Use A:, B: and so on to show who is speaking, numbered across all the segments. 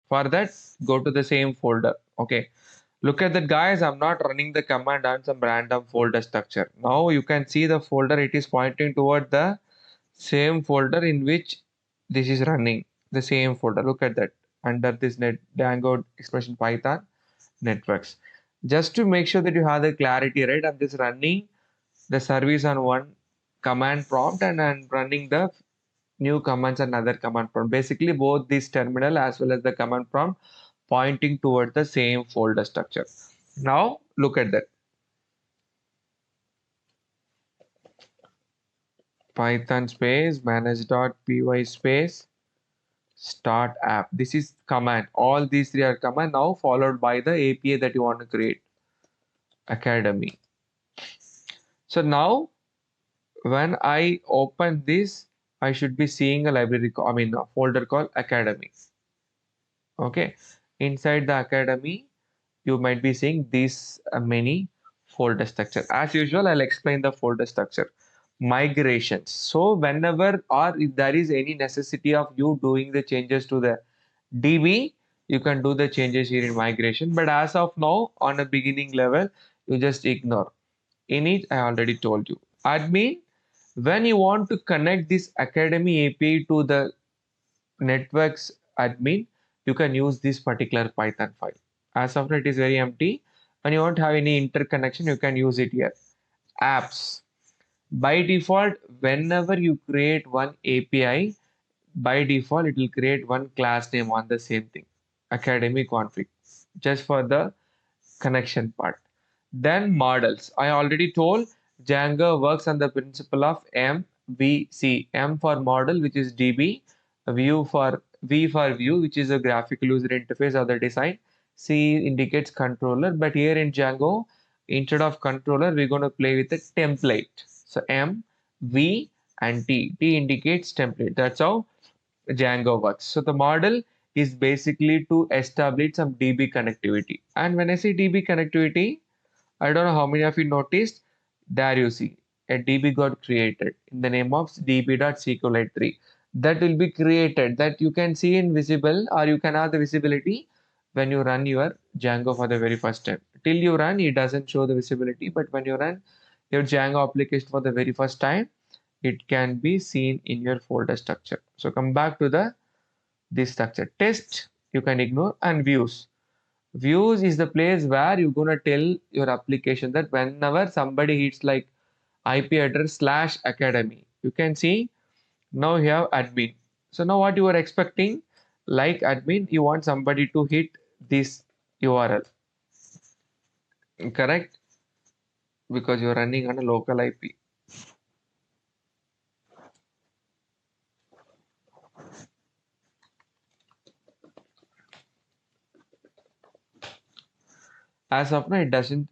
A: For that, go to the same folder. Okay. Look at that, guys. I'm not running the command on some random folder structure. Now you can see the folder. It is pointing toward the same folder in which this is running. The same folder. Look at that. Under this net Django expression Python networks. Just to make sure that you have the clarity, right? I'm just running the service on one command prompt and I'm running the new commands and other command prompt. Basically, both this terminal as well as the command prompt pointing toward the same folder structure. Now look at that. Python space manage.py space start app. This is command. All these three are command now followed by the API that you want to create. Academy. So now when I open this, I should be seeing a library, a folder called Academy. Okay. Inside the Academy, you might be seeing these many folder structure. As usual, I'll explain the folder structure. Migrations. So whenever or if there is any necessity of you doing the changes to the DB, you can do the changes here in migration. But as of now, on a beginning level, you just ignore. In it, I already told you. Admin, when you want to connect this Academy API to the networks admin, you can use this particular Python file. As of now, it is very empty. When you won't have any interconnection, you can use it here. Apps. By default, whenever you create one API, by default, it will create one class name on the same thing. Academy config. Just for the connection part. Then models. I already told Django works on the principle of MVC. M for model, which is DB. V for view, which is a graphical user interface or the design. C indicates controller. But here in Django, instead of controller, we're going to play with a template. So M, V, and T. T indicates template. That's how Django works. So the model is basically to establish some DB connectivity. And when I say DB connectivity, I don't know how many of you noticed. There you see a DB got created in the name of db.sqlite3. That will be created that you can see in visible or you can have the visibility when you run your Django for the very first time. Till you run, it doesn't show the visibility, but when you run your Django application for the very first time, it can be seen in your folder structure. So come back to the this structure. Test you can ignore and views. Views is the place where you're gonna tell your application that whenever somebody hits like IP address slash academy, you can see now you have admin. So now what you are expecting, like admin, you want somebody to hit this URL, correct? Because you're running on a local IP. As of now, it doesn't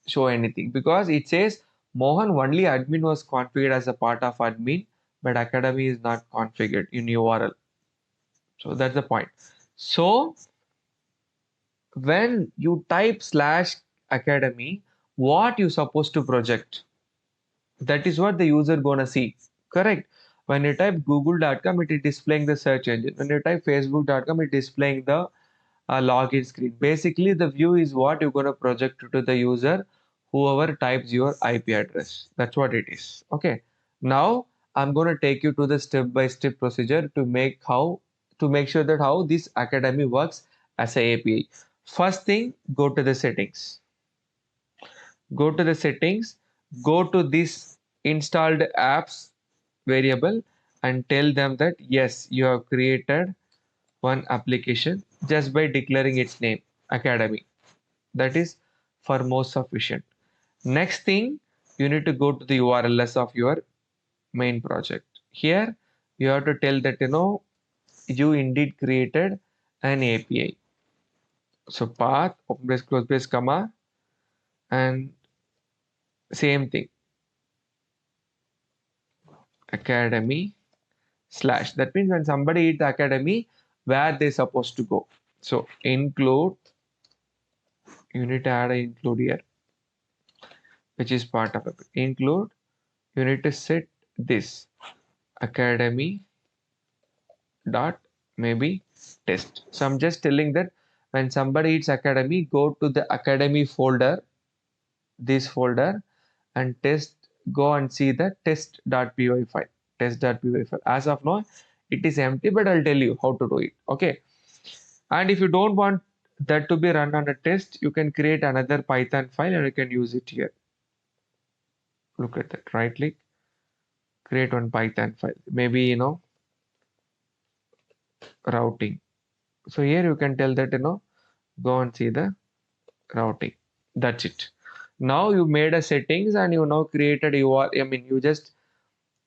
A: show anything because it says Mohan only admin was configured as a part of admin, but academy is not configured in URL. So that's the point. So when you type slash academy, what you supposed to project? That is what the user gonna see. Correct. When you type google.com, it is displaying the search engine. When you type facebook.com, it is displaying the login screen. Basically, the view is what you're gonna project to the user, whoever types your IP address. That's what it is. Okay. Now I'm gonna take you to the step-by-step procedure to make sure that how this academy works as a API. First thing, go to the settings. Go to the settings, go to this installed apps variable and tell them that yes, you have created one application just by declaring its name, Academy. That is for most sufficient. Next thing, you need to go to the URLs of your main project. Here, you have to tell that you indeed created an API. So path, open brace, close brace, comma, and same thing, academy slash. That means when somebody hit the academy, where they supposed to go. So include, you need to add an include here, which is part of it. Include, you need to set this academy dot maybe test. So I'm just telling that when somebody hits academy, go to the academy folder, this folder, and go and see the test.py file. Test.py file. As of now, it is empty, but I'll tell you how to do it. Okay. And if you don't want that to be run on a test, you can create another Python file and you can use it here. Look at that. Right click, create one Python file. Maybe, routing. So here you can tell that, go and see the routing. That's it. Now you made a settings and you now created your, I mean, you just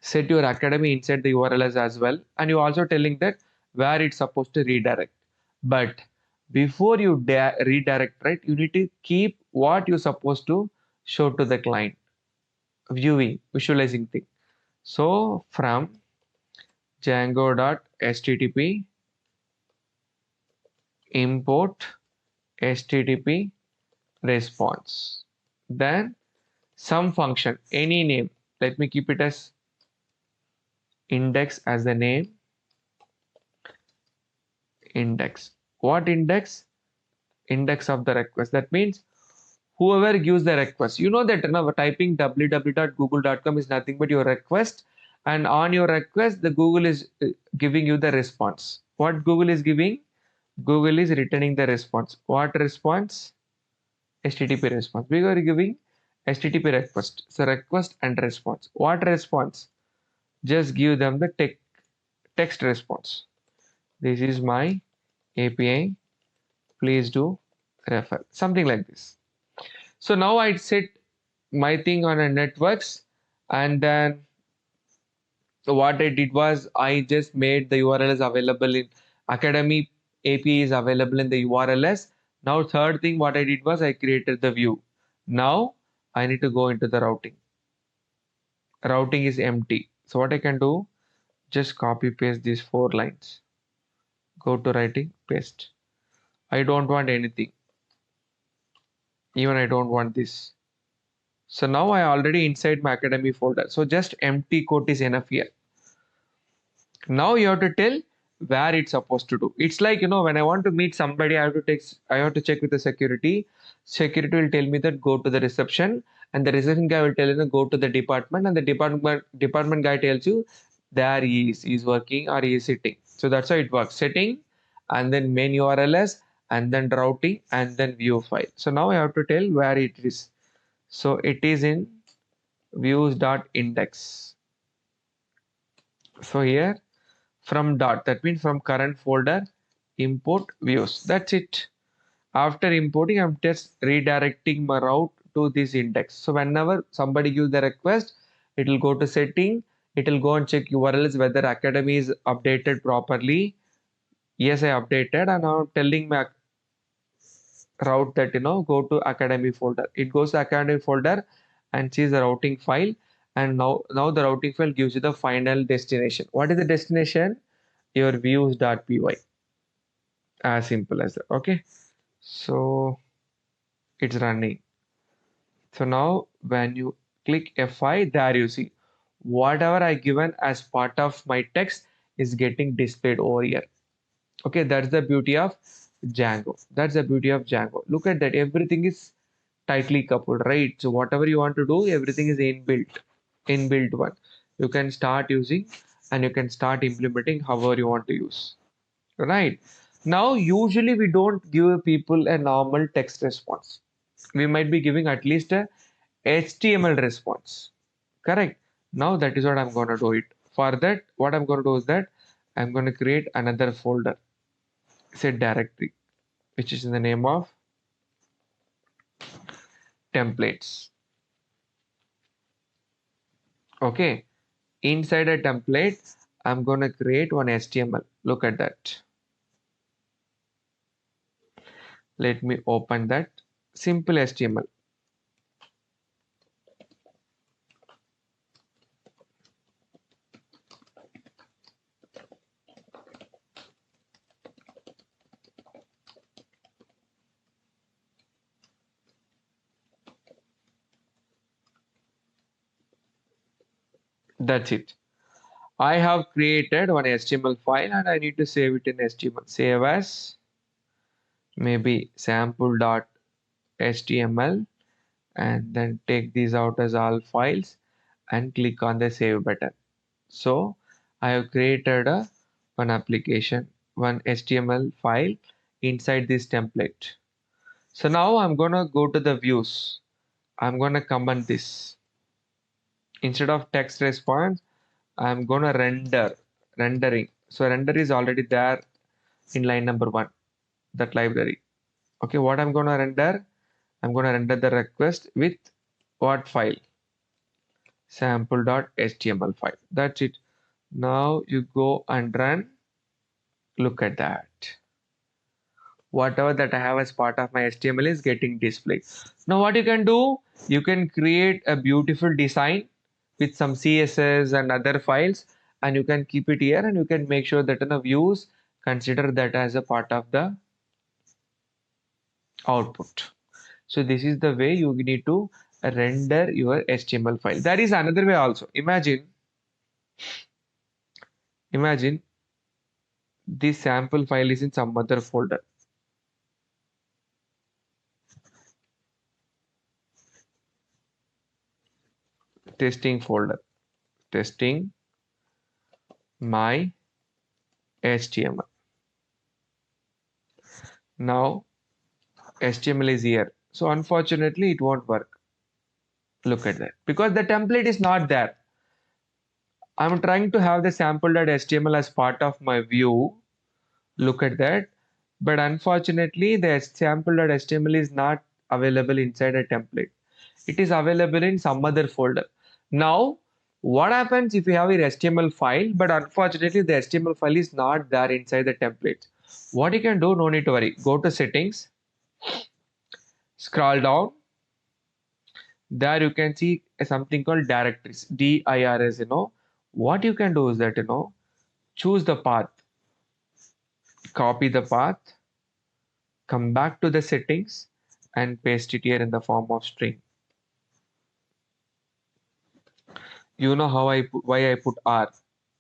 A: set your academy inside the URLs as well. And you also telling that where it's supposed to redirect. But before you redirect, right, you need to keep what you're supposed to show to the client, viewing, visualizing thing. So from django.http import http response, then some function, any name. Let me keep it as index as the name. Index. What index? Index of the request. That means whoever gives the request, you know that typing www.google.com is nothing but your request, and on your request the Google is giving you the response. What Google is giving? Google is returning the response. What response? HTTP response. We are giving HTTP request. So request and response. What response? Just give them the text response. This is my API. Please do refer. Something like this. So now I set my thing on a networks, and then what I did was I just made the URLs available in Academy. API is available in the URLs. Now third thing what I did was I created the view. Now I need to go into the routing. Routing is empty. So what I can do, just copy paste these 4 lines. Go to writing, paste. I don't want anything. Even I don't want this. So now I already inside my academy folder. So just empty code is enough here. Now you have to tell where it's supposed to do. It's like, when I want to meet somebody, I have to check with the security. Security will tell me that go to the reception, and the reception guy will tell you go to the department, and the department guy tells you there he's working or he is sitting. So that's how it works. Setting, and then main URLs, and then routing, and then view file. So now I have to tell where it is. So it is in views.index. So here from dot, that means from current folder, import views. That's it. After importing, I'm just redirecting my route to this index. So whenever somebody gives the request, it will go to setting. It will go and check URLs whether academy is updated properly. Yes, I updated, and now I'm telling my route that go to academy folder. It goes to academy folder and sees the routing file, and now the routing file gives you the final destination. What is the destination? Your views.py. As simple as that. Okay, so it's running. So now when you click F5, there you see whatever I given as part of my text is getting displayed over here. Okay, that's the beauty of Django. That's the beauty of Django. Look at that. Everything is tightly coupled, right? So whatever you want to do, everything is inbuilt one. You can start using and you can start implementing however you want to use. Right. Now, usually we don't give people a normal text response. We might be giving at least a HTML response. Correct. Now that is what I'm going to do it. For that, what I'm going to do is that I'm going to create another folder, set directory, which is in the name of templates. Okay. Inside a template, I'm going to create one HTML. Look at that. Let me open that simple HTML. That's it. I have created one HTML file and I need to save it in HTML. Save as maybe sample.html and then take these out as all files and click on the save button. So I have created one application, one HTML file inside this template. So now I'm gonna go to the views. I'm gonna comment this. Instead of text response, I'm gonna rendering. So render is already there in line number 1, that library. Okay, what I'm gonna render? I'm gonna render the request with what file? Sample.html file. That's it. Now you go and run. Look at that. Whatever that I have as part of my HTML is getting displayed. Now what you can do, you can create a beautiful design with some CSS and other files, and you can keep it here and you can make sure that in the views consider that as a part of the output. So this is the way you need to render your HTML file. There is another way also. Imagine this sample file is in some other folder. Testing folder. Testing my HTML. Now HTML is here. So unfortunately it won't work. Look at that. Because the template is not there. I'm trying to have the sample.html as part of my view. Look at that. But unfortunately the sample.html is not available inside a template. It is available in some other folder. Now, what happens if you have your HTML file, but unfortunately the HTML file is not there inside the template? What you can do, no need to worry. Go to settings, scroll down. There you can see something called directories, DIRS, What you can do is that, choose the path, copy the path, come back to the settings and paste it here in the form of string. You know how why I put R,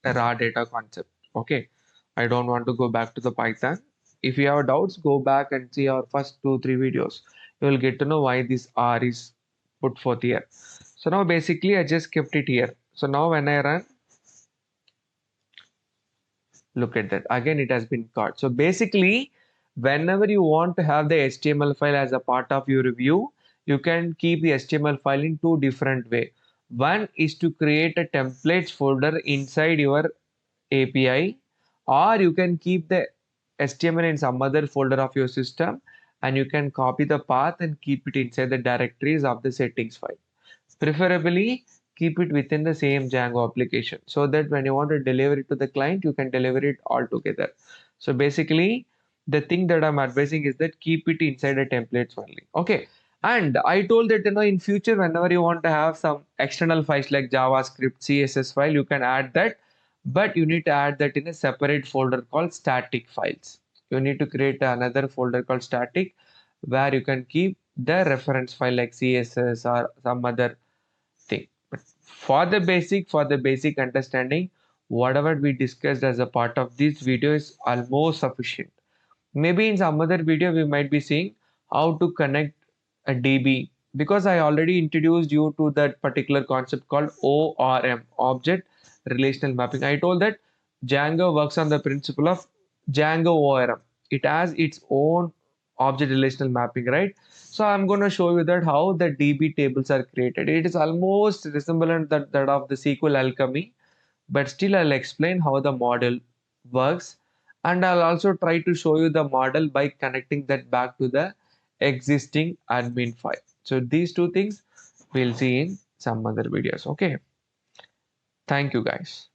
A: a raw data concept. Okay, I don't want to go back to the Python. If you have doubts, go back and see our first 2-3 videos. You will get to know why this R is put forth here. So now basically I just kept it here. So now when I run, look at that. Again, it has been caught. So basically, whenever you want to have the HTML file as a part of your review, you can keep the HTML file in two different way. One is to create a templates folder inside your API, or you can keep the HTML in some other folder of your system and you can copy the path and keep it inside the directories of the settings file. Preferably keep it within the same Django application so that when you want to deliver it to the client, you can deliver it all together. So basically, the thing that I'm advising is that keep it inside the templates only. Okay. And I told that in future, whenever you want to have some external files like JavaScript, CSS file, you can add that, but you need to add that in a separate folder called static files. You need to create another folder called static where you can keep the reference file like CSS or some other thing. But for the basic understanding, whatever we discussed as a part of this video is almost sufficient. Maybe in some other video we might be seeing how to connect a DB, because I already introduced you to that particular concept called ORM, object relational mapping. I told that Django works on the principle of Django ORM. It has its own object relational mapping, right? So I'm going to show you that how the DB tables are created. It is almost resemblant that of the SQL alchemy, but still I'll explain how the model works, and I'll also try to show you the model by connecting that back to the existing admin file. So these two things we'll see in some other videos. Okay. Thank you guys.